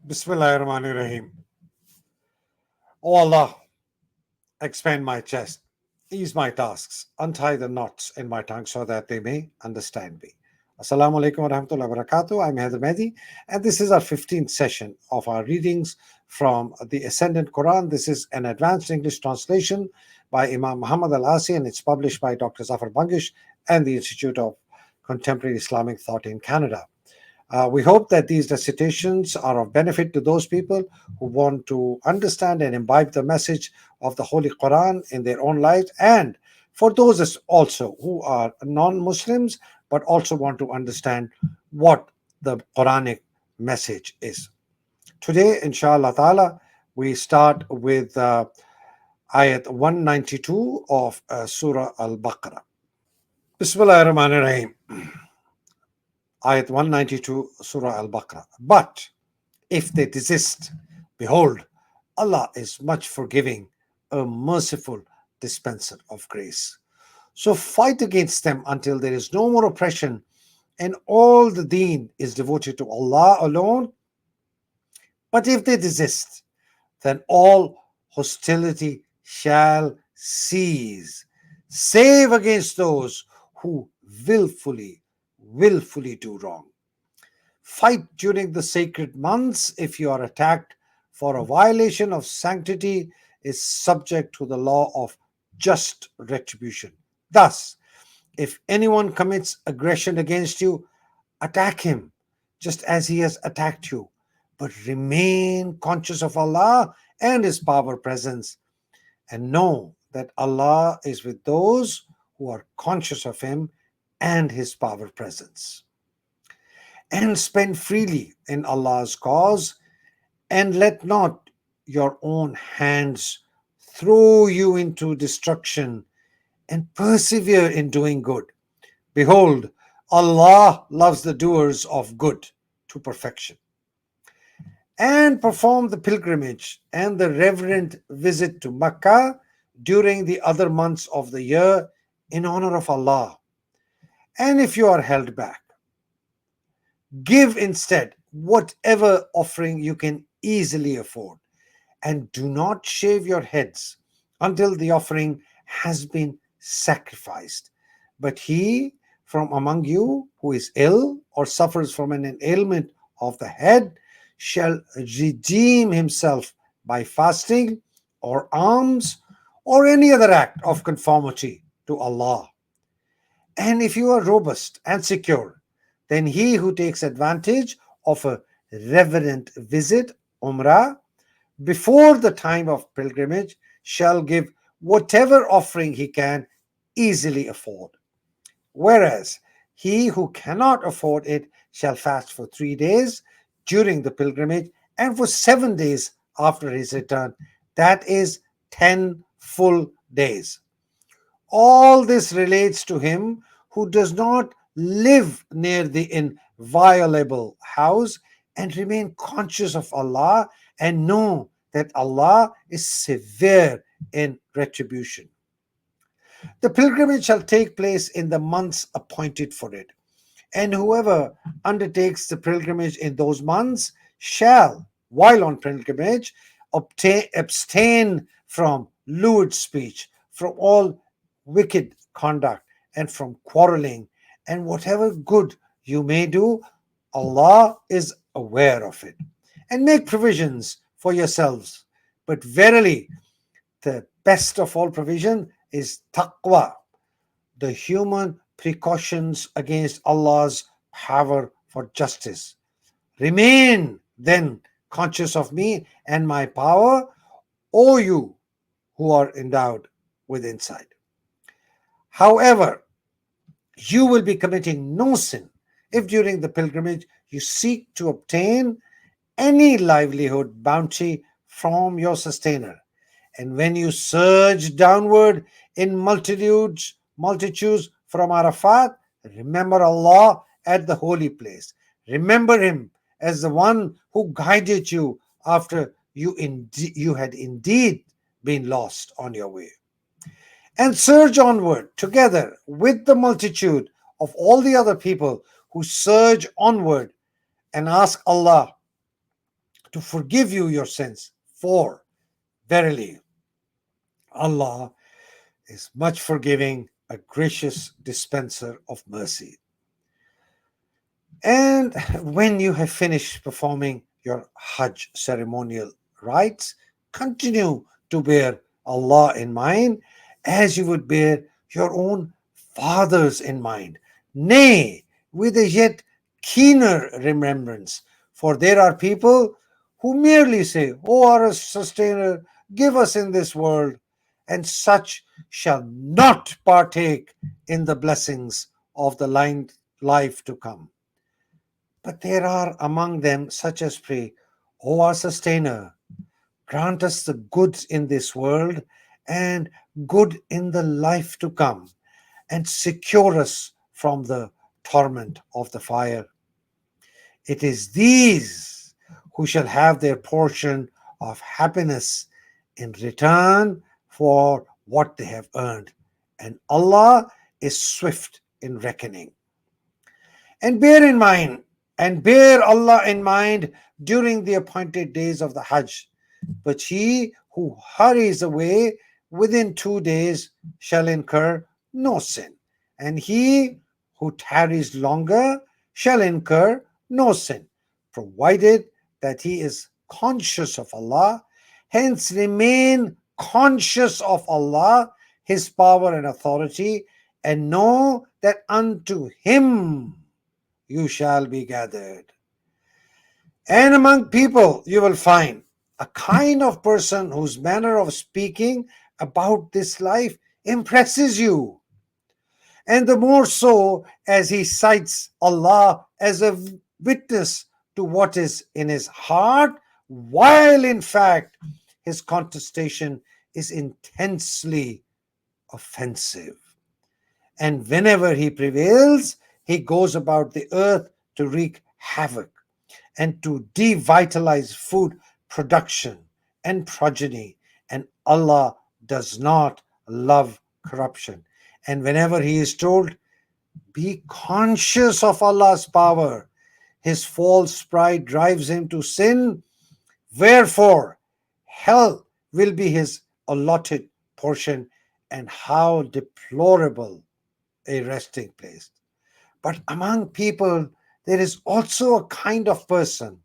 Bismillahirrahmanirrahim. O Allah, expand my chest, ease my tasks, untie the knots in my tongue so that they may understand me. Assalamu alaikum wa rahmatullahi wa barakatuh. I'm Haider Mehdi, and this is our 15th session of our readings from the Ascendant Quran. This is an advanced English translation by Imam Muhammad Al Asi, and it's published by Dr. Zafar Bangash and the Institute of Contemporary Islamic Thought in Canada. We hope that these recitations are of benefit to those people who want to understand and imbibe the message of the Holy Quran in their own lives, and for those also who are non Muslims but also want to understand what the Quranic message is. Today, inshallah ta'ala, we start with Ayat 192 of Surah Al Baqarah. Bismillahir Rahmanir Rahim. Ayat 192, Surah Al Baqarah. But if they desist, behold, Allah is much forgiving, a merciful dispenser of grace. So fight against them until there is no more oppression and all the deen is devoted to Allah alone. But if they desist, then all hostility shall cease, save against those who willfully do wrong. Fight during the sacred months if you are attacked, for a violation of sanctity is subject to the law of just retribution. Thus, if anyone commits aggression against you, attack him just as he has attacked you, but remain conscious of Allah and His power presence, and know that Allah is with those who are conscious of Him and His power presence. And spend freely in Allah's cause, and let not your own hands throw you into destruction, and persevere in doing good. Behold, Allah loves the doers of good to perfection. And perform the pilgrimage and the reverent visit to Mecca during the other months of the year in honor of Allah. And if you are held back, give instead whatever offering you can easily afford, and do not shave your heads until the offering has been sacrificed. But he from among you who is ill or suffers from an ailment of the head shall redeem himself by fasting or alms or any other act of conformity to Allah. And if you are robust and secure, then he who takes advantage of a reverent visit, Umrah, before the time of pilgrimage shall give whatever offering he can easily afford. Whereas he who cannot afford it shall fast for 3 days during the pilgrimage and for 7 days after his return. That is 10 full days. All this relates to him who does not live near the inviolable house and remain conscious of Allah and know that Allah is severe in retribution. The pilgrimage shall take place in the months appointed for it, and whoever undertakes the pilgrimage in those months shall, while on pilgrimage, abstain from lewd speech, from all wicked conduct, and from quarreling, and whatever good you may do, Allah is aware of it. And make provisions for yourselves. But verily, the best of all provision is taqwa, the human precautions against Allah's power for justice. Remain then conscious of me and my power, O you who are endowed with insight. However, you will be committing no sin if during the pilgrimage you seek to obtain any livelihood bounty from your sustainer. And when you surge downward in multitudes from Arafat, remember Allah at the holy place. Remember Him as the one who guided you after you had indeed been lost on your way. And surge onward together with the multitude of all the other people who surge onward, and ask Allah to forgive you your sins. For verily, Allah is much forgiving, a gracious dispenser of mercy. And when you have finished performing your Hajj ceremonial rites, continue to bear Allah in mind as you would bear your own fathers in mind, nay, with a yet keener remembrance. For there are people who merely say, O our sustainer, give us in this world, and such shall not partake in the blessings of the life to come. But there are among them such as pray, O our sustainer, grant us the goods in this world and good in the life to come, and secure us from the torment of the fire. It is these who shall have their portion of happiness in return for what they have earned, and Allah is swift in reckoning. And bear in mind, and bear Allah in mind during the appointed days of the Hajj. But he who hurries away within 2 days shall incur no sin, and he who tarries longer shall incur no sin, provided that he is conscious of Allah. Hence, remain conscious of Allah, His power and authority, and know that unto Him you shall be gathered. And among people you will find a kind of person whose manner of speaking about this life impresses you, and the more so as he cites Allah as a witness to what is in his heart, while in fact his contestation is intensely offensive. And whenever he prevails, he goes about the earth to wreak havoc and to devitalize food production and progeny. And Allah does not love corruption. And whenever he is told, be conscious of Allah's power, his false pride drives him to sin. Wherefore, hell will be his allotted portion, and how deplorable a resting place. But among people, there is also a kind of person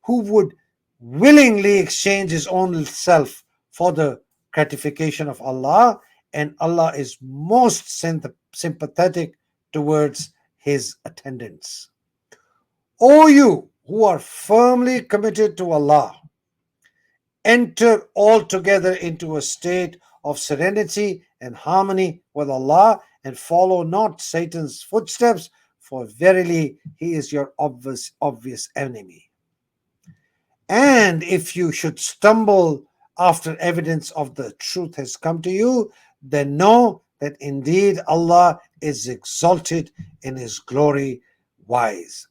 who would willingly exchange his own self for the gratification of Allah, and Allah is most sympathetic towards his attendants. O you who are firmly committed to Allah, enter altogether into a state of serenity and harmony with Allah, and follow not Satan's footsteps, for verily he is your obvious enemy. And if you should stumble after evidence of the truth has come to you, then know that indeed Allah is exalted in his glory wise.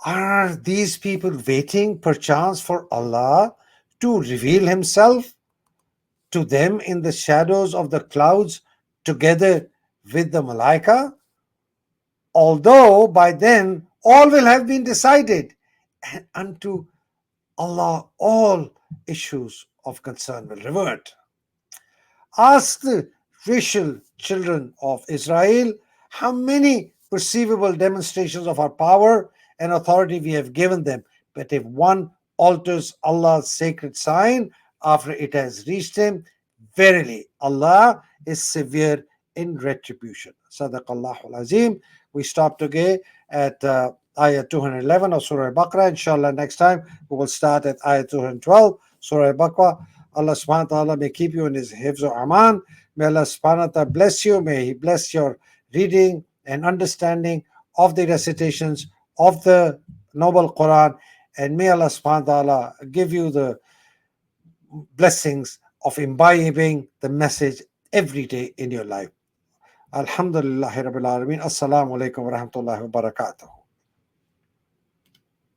Are these people waiting perchance for Allah to reveal himself to them in the shadows of the clouds together with the Malaika? Although by then all will have been decided, and unto Allah all issues of concern will revert. Ask the racial children of Israel how many perceivable demonstrations of our power and authority we have given them. But if one alters Allah's sacred sign after it has reached him, verily Allah is severe in retribution. Sadaqallahul Azim. We stop today at Ayat 211 of Surah Baqarah. Inshallah, next time we will start at Ayat 212, Surah Baqarah. Allah subhanahu wa ta'ala may keep you in his hifz or aman. May Allah subhanahu wa ta'ala bless you. May he bless your reading and understanding of the recitations of the Noble Quran. And may Allah subhanahu wa ta'ala give you the blessings of imbibing the message every day in your life. Alhamdulillah Rabbil Alameen. Assalamu alaikum wa rahmatullahi wa barakatuh.